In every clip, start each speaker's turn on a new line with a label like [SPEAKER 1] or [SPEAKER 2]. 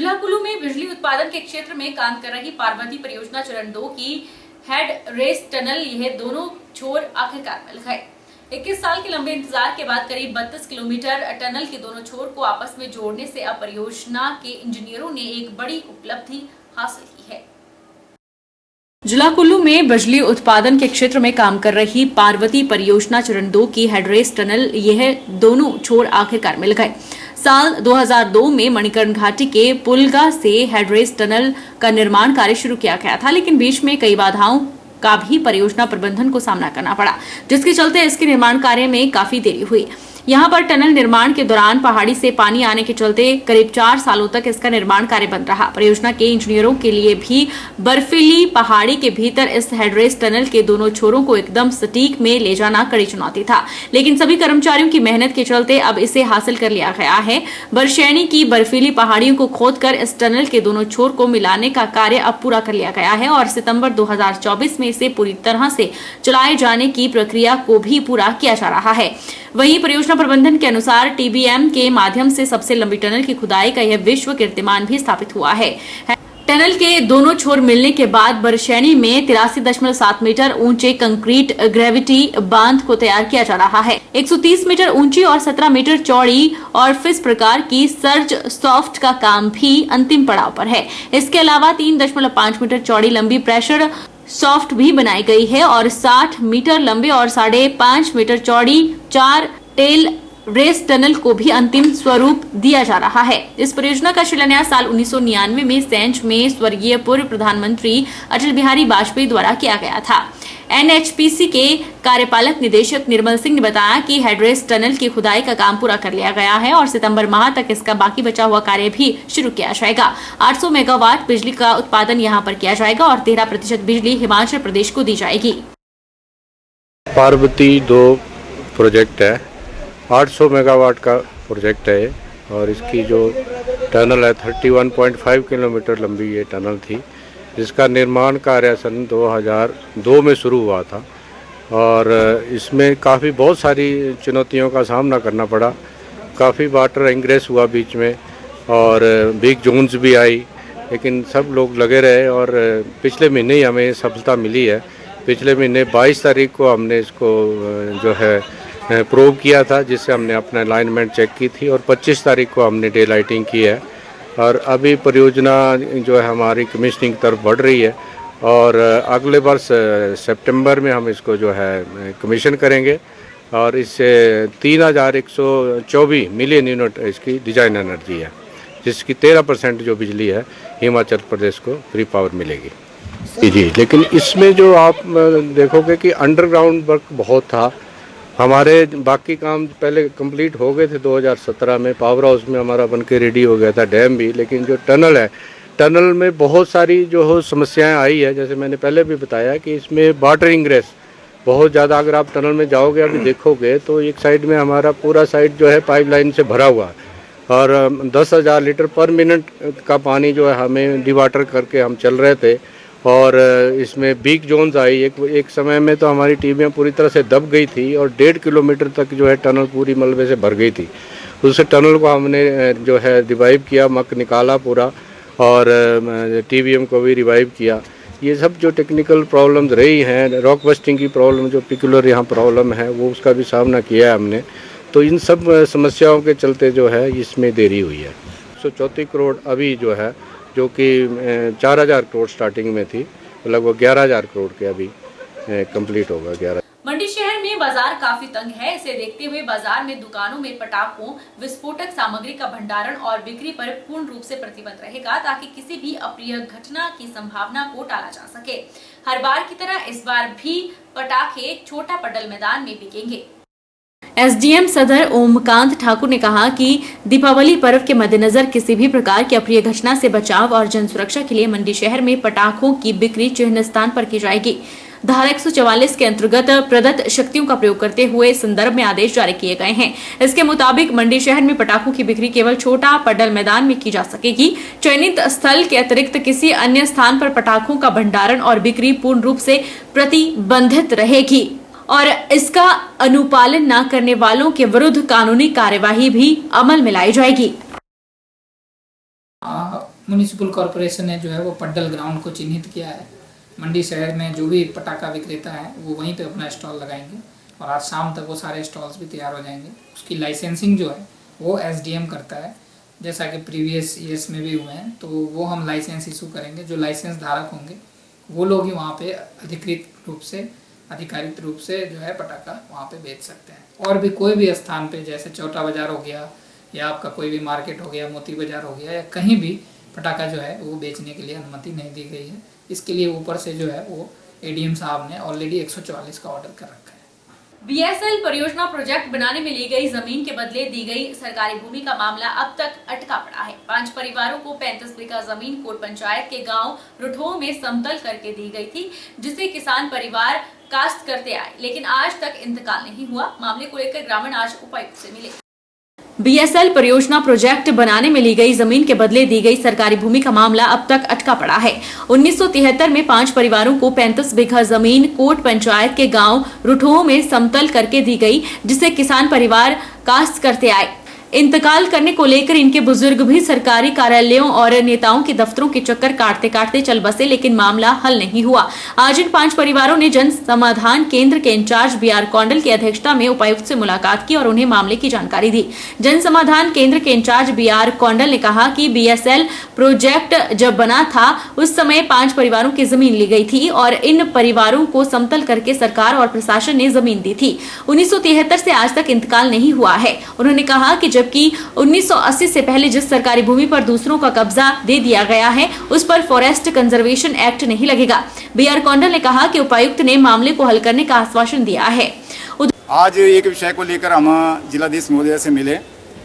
[SPEAKER 1] जिला कुल्लू में बिजली उत्पादन के क्षेत्र में काम कर रही पार्वती परियोजना चरण 2 की हेड रेस टनल यह दोनों छोर आखिरकार मिल गए। 21 साल के लंबे इंतजार के बाद करीब 32 किलोमीटर टनल के दोनों छोर को आपस में जोड़ने से अब परियोजना के इंजीनियरों ने एक बड़ी उपलब्धि हासिल की है। जिला कुल्लू में बिजली उत्पादन के क्षेत्र में काम कर रही पार्वती परियोजना चरण 2 की हेडरेस टनल यह दोनों छोर आखिरकार मिल गए। साल 2002 में मणिकर्ण घाटी के पुलगा से हेडरेस टनल का निर्माण कार्य शुरू किया गया था, लेकिन बीच में कई बाधाओं का भी परियोजना प्रबंधन को सामना करना पड़ा, जिसके चलते इसके निर्माण कार्य में काफी देरी हुई। यहाँ पर टनल निर्माण के दौरान पहाड़ी से पानी आने के चलते करीब 4 सालों तक इसका निर्माण कार्य बंद रहा। परियोजना के इंजीनियरों के लिए भी बर्फीली पहाड़ी के भीतर इस हेडरेस टनल के दोनों छोरों को एकदम सटीक में ले जाना कड़ी चुनौती था, लेकिन सभी कर्मचारियों की मेहनत के चलते अब इसे हासिल कर लिया गया है। बरशैनी की बर्फीली पहाड़ियों को खोदकर इस टनल के दोनों छोर को मिलाने का कार्य अब पूरा कर लिया गया है और सितंबर 2024 में इसे पूरी तरह से चलाए जाने की प्रक्रिया को भी पूरा किया जा रहा है। वहीं परियोजना प्रबंधन के अनुसार टीबीएम के माध्यम से सबसे लंबी टनल की खुदाई का यह विश्व कीर्तिमान भी स्थापित हुआ है। टनल के दोनों छोर मिलने के बाद बरशैनी में 83.7 मीटर ऊंचे कंक्रीट ग्रेविटी बांध को तैयार किया जा रहा है। 130 मीटर ऊंची और 17 मीटर चौड़ी और फिस प्रकार की सर्ज सॉफ्ट का काम भी अंतिम पड़ाव पर है। इसके अलावा 3.5 मीटर चौड़ी लंबी प्रेशर सॉफ्ट भी बनाई गई है और 60 मीटर लंबे और 5.5 मीटर चौड़ी 4 टेल रेस टनल को भी अंतिम स्वरूप दिया जा रहा है। इस परियोजना का शिलान्यास साल 1999 में सेंच में स्वर्गीय पूर्व प्रधानमंत्री अटल बिहारी वाजपेयी द्वारा किया गया था। एनएचपीसी के कार्यपालक निदेशक निर्मल सिंह ने बताया कि हेडरेस टनल की खुदाई का काम पूरा कर लिया गया है और सितंबर माह तक इसका बाकी बचा हुआ कार्य भी शुरू किया जाएगा। 800 मेगावाट बिजली का उत्पादन यहां पर किया जाएगा और 13% बिजली हिमाचल प्रदेश को दी जाएगी।
[SPEAKER 2] पार्वती 2 प्रोजेक्ट है, 800 मेगावाट का प्रोजेक्ट है और इसकी जो टनल है 31.5 किलोमीटर लंबी ये टनल थी, जिसका निर्माण कार्य सन 2002 में शुरू हुआ था और इसमें बहुत सारी चुनौतियों का सामना करना पड़ा। काफ़ी वाटर इंग्रेस हुआ बीच में और बिग जोन्स भी आई, लेकिन सब लोग लगे रहे और पिछले महीने ही हमें सफलता मिली है। पिछले महीने 22 तारीख को हमने इसको जो है प्रूव किया था, जिससे हमने अपना अलाइनमेंट चेक की थी और 25 तारीख को हमने डे लाइटिंग की है और अभी परियोजना जो है हमारी कमीशनिंग तरफ बढ़ रही है और अगले वर्ष सितंबर में हम इसको जो है कमीशन करेंगे और इससे 3124 मिलियन यूनिट इसकी डिजाइन एनर्जी है, जिसकी 13% जो बिजली है हिमाचल प्रदेश को फ्री पावर मिलेगी। जी, लेकिन इसमें जो आप देखोगे कि अंडरग्राउंड वर्क बहुत था। हमारे बाकी काम पहले कंप्लीट हो गए थे 2017 में, पावर हाउस में हमारा बनके रेडी हो गया था, डैम भी, लेकिन जो टनल है, टनल में बहुत सारी जो समस्याएं आई है। जैसे मैंने पहले भी बताया कि इसमें वाटर इंग्रेस बहुत ज़्यादा, अगर आप टनल में जाओगे अभी देखोगे तो एक साइड में हमारा पूरा साइड जो है पाइपलाइन से भरा हुआ है और 10,000 लीटर पर मिनट का पानी जो है हमें डिवाटर करके हम चल रहे थे और इसमें बिग जोन्स आई। एक समय में तो हमारी टीमें पूरी तरह से दब गई थी और 1.5 किलोमीटर तक जो है टनल पूरी मलबे से भर गई थी। उस टनल को हमने जो है रिवाइव किया, मक निकाला पूरा और टीबीएम को भी रिवाइव किया। ये सब जो टेक्निकल प्रॉब्लम्स रही हैं, रॉक बस्टिंग की प्रॉब्लम जो पिकुलर यहाँ प्रॉब्लम है, वो उसका भी सामना किया है हमने। तो इन सब समस्याओं के चलते जो है इसमें देरी हुई है। 134 करोड़ अभी जो है, जो कि 4,000 करोड़ स्टार्टिंग में थी, लगभग 11,000 करोड़ के अभी कंप्लीट होगा। 11
[SPEAKER 1] मंडी शहर में बाजार काफी तंग है। इसे देखते हुए बाजार में दुकानों में पटाखों, विस्फोटक सामग्री का भंडारण और बिक्री पर पूर्ण रूप से प्रतिबंध रहेगा, ताकि किसी भी अप्रिय घटना की संभावना को टाला जा सके। हर बार की तरह इस बार भी पटाखे छोटा पडल मैदान में बिकेंगे। एसडीएम सदर ओमकांत ठाकुर ने कहा कि दीपावली पर्व के मद्देनजर किसी भी प्रकार की अप्रिय घटना से बचाव और जन सुरक्षा के लिए मंडी शहर में पटाखों की बिक्री चिन्ह स्थान पर की जाएगी। धारा 144 के अंतर्गत प्रदत्त शक्तियों का प्रयोग करते हुए संदर्भ में आदेश जारी किए गए हैं। इसके मुताबिक मंडी शहर में पटाखों की बिक्री केवल छोटा पडल मैदान में की जा सकेगी। चयनित स्थल के अतिरिक्त किसी अन्य स्थान पर पटाखों का भंडारण और बिक्री पूर्ण रूप से प्रतिबंधित रहेगी और इसका अनुपालन न करने वालों के विरुद्ध कानूनी कार्यवाही भी अमल में लाई जाएगी।
[SPEAKER 3] म्युनिसिपल कॉरपोरेशन ने जो है वो पड्डल ग्राउंड को चिन्हित किया है। मंडी शहर में जो भी पटाखा विक्रेता है वो वहीं पे अपना स्टॉल लगाएंगे और आज शाम तक वो सारे स्टॉल्स भी तैयार हो जाएंगे। उसकी लाइसेंसिंग जो है वो एसडीएम करता है, जैसा कि प्रीवियस ईयर्स में भी हुए हैं। तो वो हम लाइसेंस इशू करेंगे, जो लाइसेंस धारक होंगे वो लोग ही वहाँ पे अधिकारित रूप से जो है पटाखा वहाँ पे बेच सकते हैं। और भी कोई भी स्थान पे, जैसे चौटा बाजार हो गया या आपका कोई भी मार्केट हो गया, मोती बाजार हो गया, या कहीं भी पटाखा जो है वो बेचने के लिए अनुमति नहीं दी गई है। इसके लिए ऊपर से जो है वो एडीएम साहब ने ऑलरेडी 144 का ऑर्डर कर रखा है।
[SPEAKER 1] बीएसएल परियोजना प्रोजेक्ट बनाने में ली गई जमीन के बदले दी गई सरकारी भूमि का मामला अब तक अटका पड़ा है। 5 परिवारों को 35 बीघा जमीन कोट पंचायत के गांव रुठो में समतल करके दी गई थी, जिसे किसान परिवार काश्त करते आए, लेकिन आज तक इंतकाल नहीं हुआ। मामले को लेकर ग्रामीण आज उपायुक्त से मिले। बीएसएल परियोजना प्रोजेक्ट बनाने में ली गई जमीन के बदले दी गई सरकारी भूमि का मामला अब तक अटका पड़ा है। 1973 में 5 परिवारों को 35 बीघा जमीन कोट पंचायत के गांव रुठो में समतल करके दी गई, जिसे किसान परिवार काश्त करते आए। इंतकाल करने को लेकर इनके बुजुर्ग भी सरकारी कार्यालयों और नेताओं के दफ्तरों के चक्कर काटते काटते चल बसे, लेकिन मामला हल नहीं हुआ। आज इन 5 परिवारों ने जन समाधान केंद्र के इंचार्ज बीआर कौंडल की अध्यक्षता में उपायुक्त से मुलाकात की और उन्हें मामले की जानकारी दी। जन समाधान केंद्र के इंचार्ज बीआर कौंडल ने कहा कि बीएसएल प्रोजेक्ट जब बना था उस समय 5 परिवारों की जमीन ली गई थी और इन परिवारों को समतल करके सरकार और प्रशासन ने जमीन दी थी। 1973 से आज तक इंतकाल नहीं हुआ है। उन्होंने कहा कि जबकि 1980 से पहले जिस सरकारी भूमि पर दूसरों का कब्जा दे दिया गया है उस पर फॉरेस्ट कंजर्वेशन एक्ट नहीं लगेगा। बीआर कौंडल ने कहा कि उपायुक्त ने मामले को हल करने का आश्वासन दिया है।
[SPEAKER 4] आज एक विषय को लेकर हम जिलाधीश महोदय से मिले।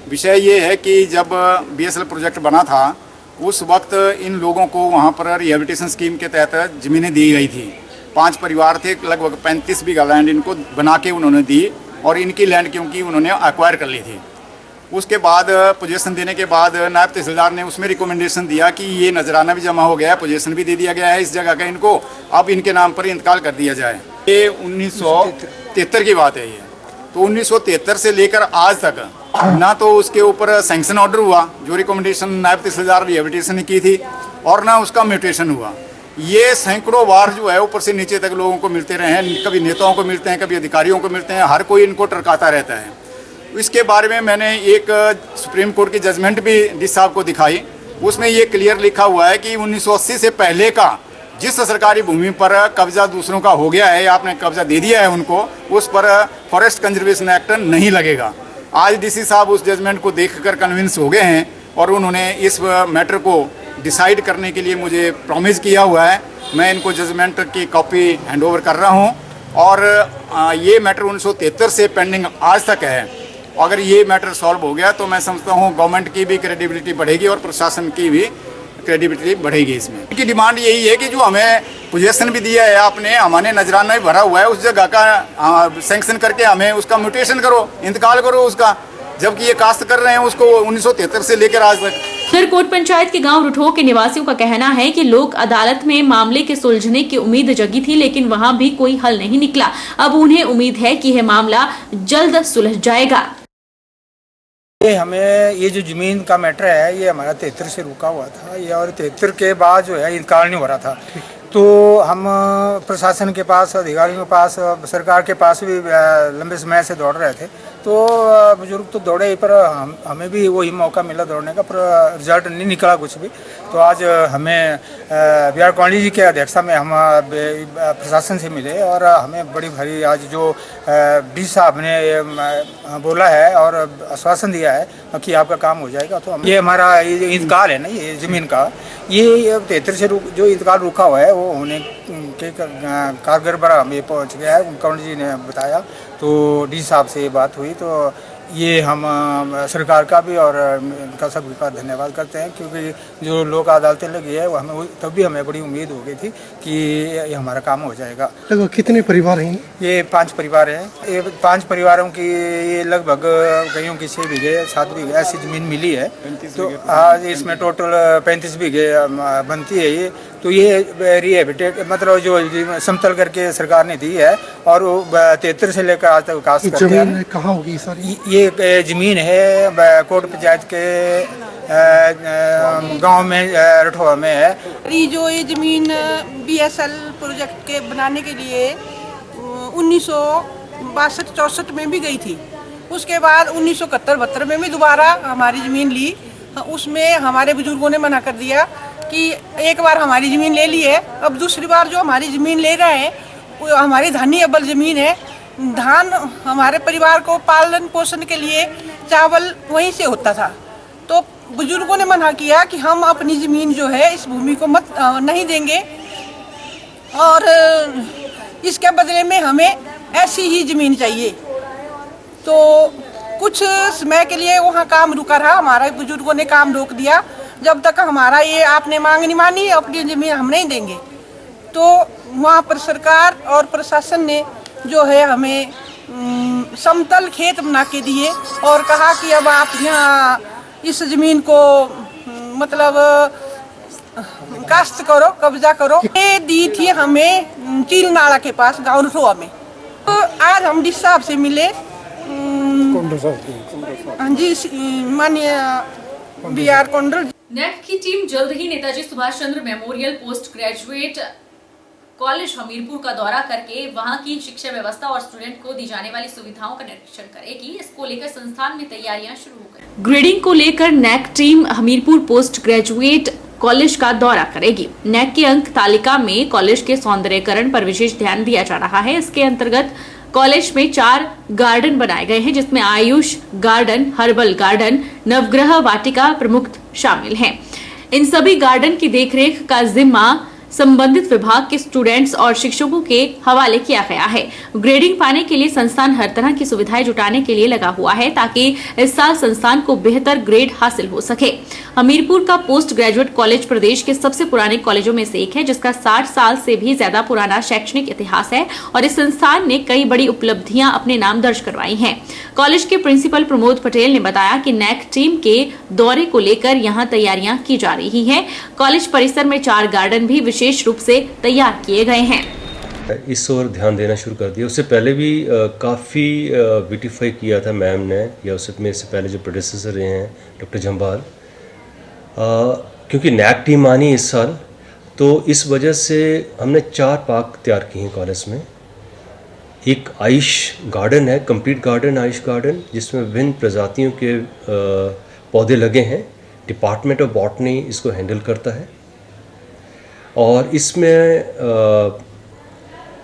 [SPEAKER 4] विषय ये है कि जब बीएसएल प्रोजेक्ट बना था उस वक्त इन लोगों को वहाँ पर रिहेबिलिटेशन स्कीम के तहत जमीनें दी गई थी। 5 परिवार थे, लगभग 35 बीघा लैंड इनको बना के उन्होंने दी और इनकी लैंड क्योंकि उन्होंने एक्वायर कर ली थी। उसके बाद पोजीशन देने के बाद नायब तहसीलदार ने उसमें रिकमेंडेशन दिया कि ये नजराना भी जमा हो गया है, पोजीशन भी दे दिया गया है इस जगह का इनको, अब इनके नाम पर इंतकाल कर दिया जाए। ये 1973 की बात है ये। तो 1973 से लेकर आज तक ना तो उसके ऊपर सैंक्शन ऑर्डर हुआ, जो रिकमेंडेशन नायब तहसीलदार रिहेबिलिटेशन ने की थी, और ना उसका म्यूटेशन हुआ। ये सैकड़ों बार जो है ऊपर से नीचे तक लोगों को मिलते रहे हैं, कभी नेताओं को मिलते हैं, कभी अधिकारियों को मिलते हैं, हर कोई इनको टरकाता रहता है। इसके बारे में मैंने एक सुप्रीम कोर्ट की जजमेंट भी डीसी साहब को दिखाई। उसमें ये क्लियर लिखा हुआ है कि 1980 से पहले का जिस सरकारी भूमि पर कब्जा दूसरों का हो गया है या आपने कब्जा दे दिया है उनको, उस पर फॉरेस्ट कंजर्वेशन एक्ट नहीं लगेगा। आज डीसी साहब उस जजमेंट को देखकर कन्विंस हो गए हैं और उन्होंने इस मैटर को डिसाइड करने के लिए मुझे प्रॉमिस किया हुआ है। मैं इनको जजमेंट की कॉपी हैंड ओवर कर रहा हूँ और ये मैटर 1973 से पेंडिंग आज तक है। अगर ये मैटर सॉल्व हो गया तो मैं समझता हूँ गवर्नमेंट की भी क्रेडिबिलिटी बढ़ेगी और प्रशासन की भी क्रेडिबिलिटी बढ़ेगी। इसमें इनकी डिमांड यही है कि जो हमें पोजीशन भी दिया है आपने, हमारे नजराना भी भरा हुआ है, उस जगह का सैंक्शन करके हमें उसका म्यूटेशन करो, इंतकाल करो उसका, जबकि ये काश्त कर रहे हैं उसको 1973 से लेकर आज तक।
[SPEAKER 1] उधर कोट पंचायत के गांव रुठो के निवासियों का कहना है कि लोक अदालत में मामले के सुलझने की उम्मीद जगी थी, लेकिन वहां भी कोई हल नहीं निकला। अब उन्हें उम्मीद है कि यह मामला जल्द सुलझ जाएगा।
[SPEAKER 5] हमें ये जो ज़मीन का मैटर है ये हमारा 73 से रुका हुआ था ये, और 73 के बाद जो है इंतकाल नहीं हो रहा था। तो हम प्रशासन के पास, अधिकारियों के पास, सरकार के पास भी लंबे समय से दौड़ रहे थे। तो बुजुर्ग तो दौड़े, पर हमें भी वही मौका मिला दौड़ने का, पर रिजल्ट नहीं निकला कुछ भी। तो आज हमें बीआर कौंडल जी के अध्यक्षता में हम प्रशासन से मिले और हमें बड़ी भारी आज जो डी साहब ने बोला है और आश्वासन दिया है कि आपका काम हो जाएगा। तो हम ये हमारा इंतकाल है ना, ये ज़मीन का, ये 73 से जो इंतकाल रुका हुआ है वो होने के कारगर पर हमें पहुँच गया है। कौंडल जी ने बताया, तो डी साहब से ये बात हुई, तो ये हम सरकार का भी और इनका सभी का धन्यवाद करते हैं, क्योंकि जो लोक अदालतें लगी है वो हमें तब भी हमें बड़ी उम्मीद हो गई थी कि ये हमारा काम हो जाएगा।
[SPEAKER 6] लगभग कितने परिवार हैं?
[SPEAKER 5] ये 5 परिवार हैं। ये 5 परिवारों की ये लगभग कईयों की 6 बीघे 7 बीघे ऐसी ज़मीन मिली है। तो आज इसमें टोटल 35 बीघे बनती है ये। तो ये रिहेबिटेट मतलब जो समतल करके सरकार ने दी है और वो 73 से लेकर आज तक काश्त करते हैं।
[SPEAKER 6] कहाँ होगी सर?
[SPEAKER 5] ये ज़मीन है कोट पंचायत के गांव में रठवा में है।
[SPEAKER 6] ये जो ये ज़मीन BSL प्रोजेक्ट के बनाने के लिए 1962-64 में भी गई थी। उसके बाद 1971-72 में भी दोबारा हमारी ज़मीन ली। उसमें हमारे बुजुर्गों ने मना कर दिया कि एक बार हमारी ज़मीन ले ली है, अब दूसरी बार जो हमारी ज़मीन ले रहे हैं वो हमारी धानी अब्बल ज़मीन है। धान हमारे परिवार को पालन पोषण के लिए चावल वहीं से होता था, तो बुजुर्गों ने मना किया कि हम अपनी ज़मीन जो है इस भूमि को नहीं देंगे और इसके बदले में हमें ऐसी ही ज़मीन चाहिए। तो कुछ समय के लिए वहाँ काम रुका रहा, हमारे बुजुर्गों ने काम रोक दिया। जब तक हमारा ये आपने मांग नहीं मानी अपनी ज़मीन हम नहीं देंगे। तो वहाँ पर सरकार और प्रशासन ने जो है हमें समतल खेत बना के दिए और कहा कि अब आप यहाँ इस ज़मीन को मतलब काश्त करो, कब्जा करो। ये दी थी हमें चील नाला के पास गाँव रठवा में। तो आज हम जिस साहब से मिले हाँ जी माननीय BR कोंडल।
[SPEAKER 1] नेक की टीम जल्द ही Netaji Subhash Chandra memorial post graduate college Hamirpur का दौरा करके वहां की शिक्षा व्यवस्था और स्टूडेंट को दी जाने वाली सुविधाओं का निरीक्षण करेगी। इसको लेकर संस्थान में तैयारियां शुरू हो गई। ग्रेडिंग को लेकर NAAC team Hamirpur post graduate college का दौरा करेगी। नेक की अंक तालिका में कॉलेज के सौंदर्यीकरण पर विशेष ध्यान दिया जा रहा है। इसके अंतर्गत कॉलेज में 4 गार्डन बनाए गए हैं, जिसमें आयुष गार्डन, हर्बल गार्डन, नवग्रह वाटिका प्रमुख शामिल हैं। इन सभी गार्डन की देखरेख का जिम्मा संबंधित विभाग के स्टूडेंट्स और शिक्षकों के हवाले किया गया है। ग्रेडिंग पाने के लिए संस्थान हर तरह की सुविधाएं जुटाने के लिए लगा हुआ है ताकि इस साल संस्थान को बेहतर ग्रेड हासिल हो सके। हमीरपुर का पोस्ट ग्रेजुएट कॉलेज प्रदेश के सबसे पुराने कॉलेजों में से एक है, जिसका 60 साल से भी ज्यादा पुराना शैक्षणिक इतिहास है और इस संस्थान ने कई बड़ी उपलब्धियां अपने नाम दर्ज करवाई हैं। कॉलेज के प्रिंसिपल प्रमोद पटेल ने बताया कि नेक टीम के दौरे को लेकर यहां तैयारियां की जा रही हैं। कॉलेज परिसर में 4 गार्डन भी विशेष रूप से तैयार किए गए हैं।
[SPEAKER 7] इस ओर ध्यान देना शुरू कर दिया। उससे पहले भी काफ़ी ब्यूटीफाई किया था मैम ने, या उससे में से पहले जो प्रोड्यूसर रहे हैं डॉक्टर जम्बाल, क्योंकि नैक टीम आनी इस साल, तो इस वजह से हमने 4 पार्क तैयार किए हैं कॉलेज में। एक आयुष गार्डन है, कंप्लीट गार्डन आयुष गार्डन, जिसमें विभिन्न प्रजातियों के पौधे लगे हैं। डिपार्टमेंट ऑफ बॉटनी इसको हैंडल करता है और इसमें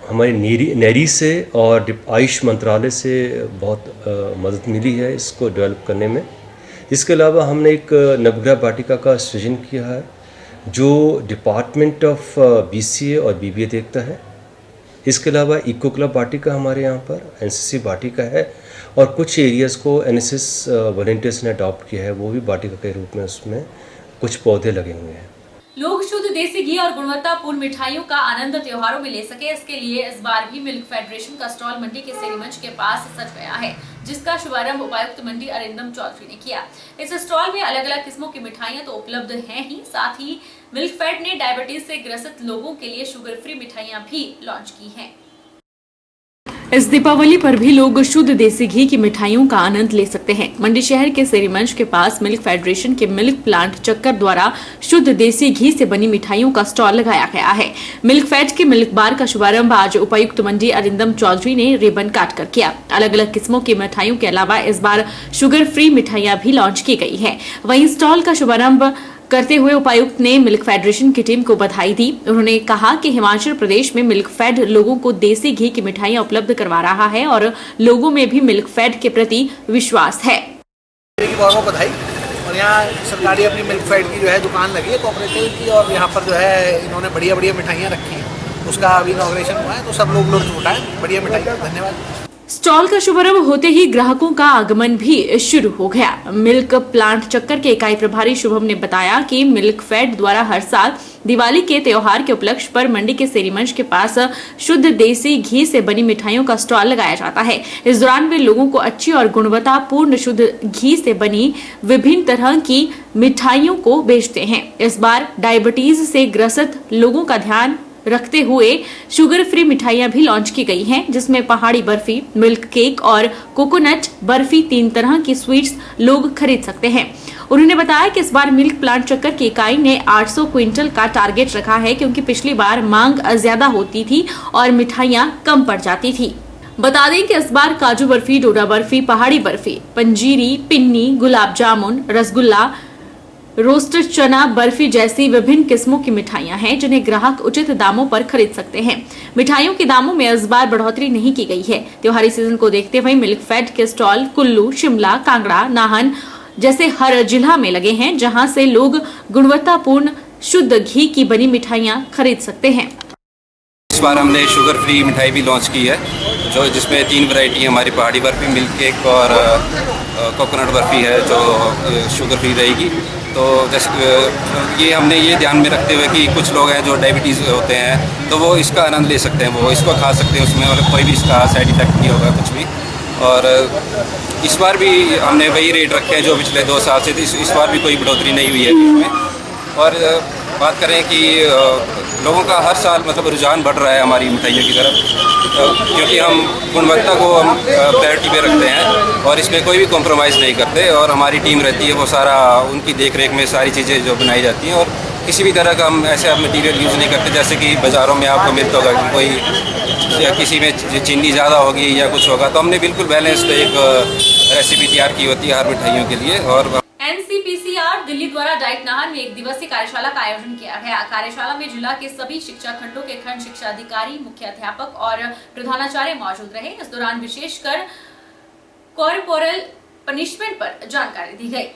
[SPEAKER 7] हमारी नेरी से और आयुष मंत्रालय से बहुत मदद मिली है इसको डेवलप करने में। इसके अलावा हमने एक नवग्रह वाटिका का सृजन किया है जो डिपार्टमेंट ऑफ BCA और BBA देखता है। इसके अलावा इको क्लब वाटिका हमारे यहाँ पर NCC वाटिका है और कुछ एरियाज़ को NSS वॉलंटियर्स ने अडॉप्ट किया है, वो भी वाटिका के रूप में उसमें कुछ पौधे लगे हुए हैं।
[SPEAKER 1] लोग शुद्ध देसी घी और गुणवत्तापूर्ण मिठाइयों का आनंद त्योहारों में ले सके, इसके लिए इस बार भी मिल्क फेडरेशन का स्टॉल मंडी के सेरीमंच के पास सज गया है, जिसका शुभारंभ उपायुक्त मंडी अरिंदम चौधरी ने किया। इस स्टॉल में अलग अलग किस्मों की मिठाइयां तो उपलब्ध हैं ही, साथ ही मिल्क फेड ने डायबिटीज से ग्रसित लोगों के लिए शुगर फ्री मिठाइयां भी लॉन्च की हैं। इस दीपावली पर भी लोग शुद्ध देसी घी की मिठाइयों का आनंद ले सकते हैं। मंडी शहर के सेरीमंच के पास मिल्क फेडरेशन के मिल्क प्लांट चक्कर द्वारा शुद्ध देसी घी से बनी मिठाइयों का स्टॉल लगाया गया है। मिल्क फेड के मिल्क बार का शुभारंभ आज उपायुक्त मंडी अरिंदम चौधरी ने रिबन काट कर किया। अलग अलग किस्मों की मिठाइयों के अलावा इस बार शुगर फ्री मिठाइयां भी लॉन्च की गई है। वहीं स्टॉल का शुभारंभ करते हुए उपायुक्त ने मिल्क फेडरेशन की टीम को बधाई दी। उन्होंने कहा कि हिमाचल प्रदेश में मिल्क फेड लोगों को देसी घी की मिठाइयां उपलब्ध करवा रहा है और लोगों में भी मिल्क फेड के प्रति विश्वास है।
[SPEAKER 8] बहुत बधाई। और यहाँ सरकारी अपनी मिल्क फेड की जो है दुकान लगी है कोऑपरेटिव की, और यहाँ पर जो है इन्होंने बढ़िया बढ़िया मिठाइयाँ रखी हैं, उसका अभी इनॉग्रेशन हुआ है, तो सब लोग लुत्फ उठाएं बढ़िया मिठाई। धन्यवाद।
[SPEAKER 1] स्टॉल का शुभारंभ होते ही ग्राहकों का आगमन भी शुरू हो गया। मिल्क प्लांट चक्कर के इकाई प्रभारी शुभम ने बताया कि मिल्क फेड द्वारा हर साल दिवाली के त्योहार के उपलक्ष्य पर मंडी के सेरीमंच के पास शुद्ध देसी घी से बनी मिठाइयों का स्टॉल लगाया जाता है। इस दौरान वे लोगों को अच्छी और गुणवत्तापूर्ण शुद्ध घी से बनी विभिन्न तरह की मिठाइयों को बेचते हैं। इस बार डायबिटीज से ग्रसित लोगों का ध्यान रखते हुए शुगर फ्री मिठाइयां भी लॉन्च की गई हैं, जिसमें पहाड़ी बर्फी, मिल्क केक और कोकोनट बर्फी 3 तरह की स्वीट्स लोग खरीद सकते हैं। उन्होंने बताया कि इस बार मिल्क प्लांट चक्कर की इकाई ने 800 क्विंटल का टारगेट रखा है, क्योंकि पिछली बार मांग ज्यादा होती थी और मिठाइयां कम पड़ जाती थी। बता दें कि इस बार काजू बर्फी, डोडा बर्फी, पहाड़ी बर्फी, पंजीरी, पिन्नी, गुलाब जामुन, रसगुल्ला, रोस्टेड चना बर्फी जैसी विभिन्न किस्मों की मिठाइयां हैं, जिन्हें ग्राहक उचित दामों पर खरीद सकते हैं। मिठाइयों के दामों में इस बार बढ़ोतरी नहीं की गई है। त्योहारी सीजन को देखते हुए मिल्क फेड के स्टॉल कुल्लू, शिमला, कांगड़ा, नाहन जैसे हर जिला में लगे हैं, जहां से लोग गुणवत्तापूर्ण शुद्ध घी की बनी मिठाइयां खरीद सकते हैं।
[SPEAKER 9] इस बार हमने शुगर फ्री मिठाई भी लॉन्च की है, जो जिसमें 3 वैरायटी है हमारी, पहाड़ी बर्फी, मिल्क केक और कोकोनट बर्फी है जो शुगर फ्री रहेगी। तो जैसे ये हमने ये ध्यान में रखते हुए कि कुछ लोग हैं जो डायबिटीज़ होते हैं, तो वो इसका आनंद ले सकते हैं, वो इसको खा सकते हैं, उसमें मतलब कोई भी इसका साइड इफेक्ट नहीं होगा कुछ भी। और इस बार भी हमने वही रेट रखे हैं जो पिछले 2 साल से, इस बार भी कोई बढ़ोतरी नहीं हुई है इसमें। और बात करें कि लोगों का हर साल मतलब रुझान बढ़ रहा है हमारी मिठाइयों की तरफ, क्योंकि हम गुणवत्ता को हम प्रायोरिटी पे रखते हैं और इसमें कोई भी कॉम्प्रोमाइज़ नहीं करते, और हमारी टीम रहती है, वो सारा उनकी देख रेख में सारी चीज़ें जो बनाई जाती हैं, और किसी भी तरह का हम ऐसे मटीरियल यूज़ नहीं करते जैसे कि बाज़ारों में आपको मिलता होगा कि कोई या किसी में चीनी ज़्यादा होगी या कुछ होगा। तो हमने बिल्कुल बैलेंस्ड एक रेसिपी तैयार की होती है हर मिठाइयों के लिए। और
[SPEAKER 1] NCPCR दिल्ली द्वारा डाइट नाहन में एक दिवसीय कार्यशाला का आयोजन किया गया। कार्यशाला में जिला के सभी शिक्षा खंडों के खंड शिक्षा अधिकारी, मुख्याध्यापक और प्रधानाचार्य मौजूद रहे। इस दौरान विशेषकर कॉर्पोरल पनिशमेंट पर जानकारी दी गई।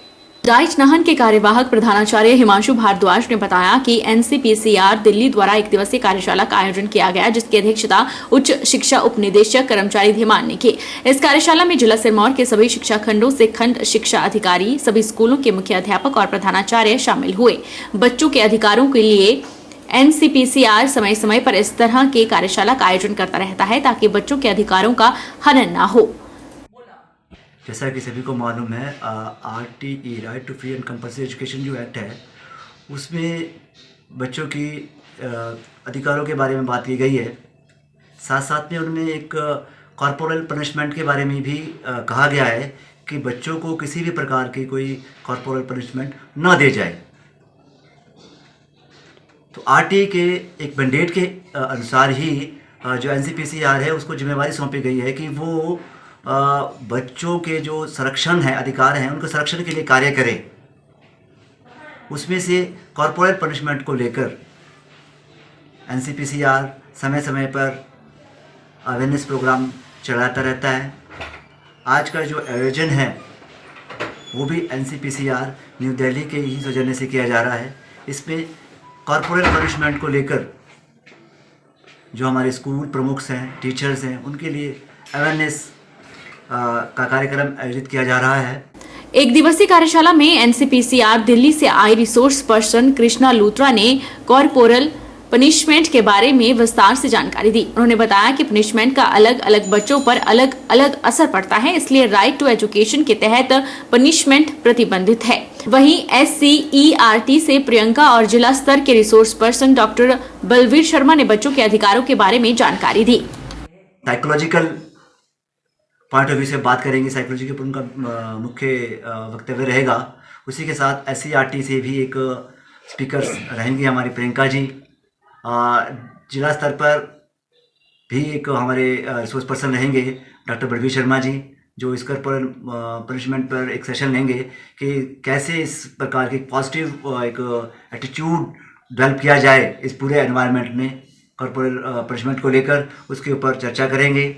[SPEAKER 1] डाइट नाहन के कार्यवाहक प्रधानाचार्य हिमांशु भारद्वाज ने बताया कि NCPCR दिल्ली द्वारा एक दिवसीय कार्यशाला का आयोजन किया गया, जिसकी अध्यक्षता उच्च शिक्षा उपनिदेशक कर्मचारी धीमान ने की। इस कार्यशाला में जिला सिरमौर के सभी शिक्षा खंडों से खंड शिक्षा अधिकारी, सभी स्कूलों के मुख्याध्यापक और प्रधानाचार्य शामिल हुए। बच्चों के अधिकारों के लिए NCPCR समय समय पर इस तरह के कार्यशाला का आयोजन करता रहता है, ताकि बच्चों के अधिकारों का हनन न हो।
[SPEAKER 10] जैसा कि सभी को मालूम है, RTE right to free and compulsory education जो एक्ट है, उसमें बच्चों की अधिकारों के बारे में बात की गई है। साथ साथ में उनमें एक कॉर्पोरल पनिशमेंट के बारे में भी कहा गया है कि बच्चों को किसी भी प्रकार की कोई कॉर्पोरल पनिशमेंट ना दे जाए। तो RTE के एक मैंडेट के अनुसार ही जो NCPCR है उसको जिम्मेवारी सौंपी गई है कि वो बच्चों के जो संरक्षण है, अधिकार हैं, उनके संरक्षण के लिए कार्य करें। उसमें से कॉर्पोरेट पनिशमेंट को लेकर NCPCR समय समय पर अवेयरनेस प्रोग्राम चलाता रहता है। आज का जो आयोजन है वो भी NCPCR न्यू दिल्ली के ही सौजन्य से किया जा रहा है। इसमें कॉर्पोरेट पनिशमेंट को लेकर जो हमारे स्कूल प्रमुख हैं, टीचर्स हैं, उनके लिए अवेयरनेस का कार्यक्रम आयोजित किया जा रहा है।
[SPEAKER 1] एक दिवसीय कार्यशाला में NCPCR दिल्ली से आई रिसोर्स पर्सन कृष्णा लूथरा ने कॉर्पोरल पनिशमेंट के बारे में विस्तार से जानकारी दी। उन्होंने बताया कि पनिशमेंट का अलग अलग बच्चों पर अलग अलग असर पड़ता है, इसलिए राइट टू एजुकेशन के तहत पनिशमेंट प्रतिबंधित है। वहीं SCERT से प्रियंका और जिला स्तर के resource person doctor Balvir Sharma ने बच्चों के अधिकारों के बारे में जानकारी दी।
[SPEAKER 10] साइकोलॉजिकल पॉइंट ऑफ व्यू से बात करेंगे, साइकोलॉजी के ऊपर उनका मुख्य वक्तव्य रहेगा। उसी के साथ SCERT से भी एक स्पीकर रहेंगे हमारी प्रियंका जी। जिला स्तर पर भी एक हमारे रिसोर्स पर्सन रहेंगे डॉक्टर बलवीर शर्मा जी, जो इस कॉर्पोरल पनिशमेंट पर एक सेशन लेंगे कि कैसे इस प्रकार की पॉजिटिव एक एटीट्यूड डेवलप किया जाए इस पूरे एनवायरनमेंट में कॉर्पोरल पनिशमेंट को लेकर, उसके ऊपर चर्चा करेंगे।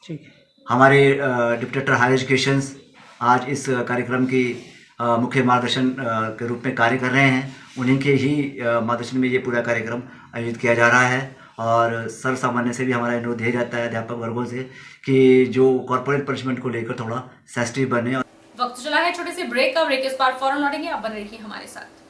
[SPEAKER 10] ठीक है। हमारे डिप्टी डायरेक्टर हायर एजुकेशन आज इस कार्यक्रम की मुख्य मार्गदर्शन के रूप में कार्य कर रहे हैं। उन्हीं के ही मार्गदर्शन में ये पूरा कार्यक्रम आयोजित किया जा रहा है। और सर्व सामान्य से भी हमारा अनुरोध यही रहता है अध्यापक वर्गों से कि जो कॉर्पोरेट पनिशमेंट को लेकर थोड़ा सेंसिटिव बने।
[SPEAKER 1] वक्त चला है छोटे से ब्रेक का। ब्रेक के बाद फौरन लौटेंगे, आप बने रहिए हमारे साथ।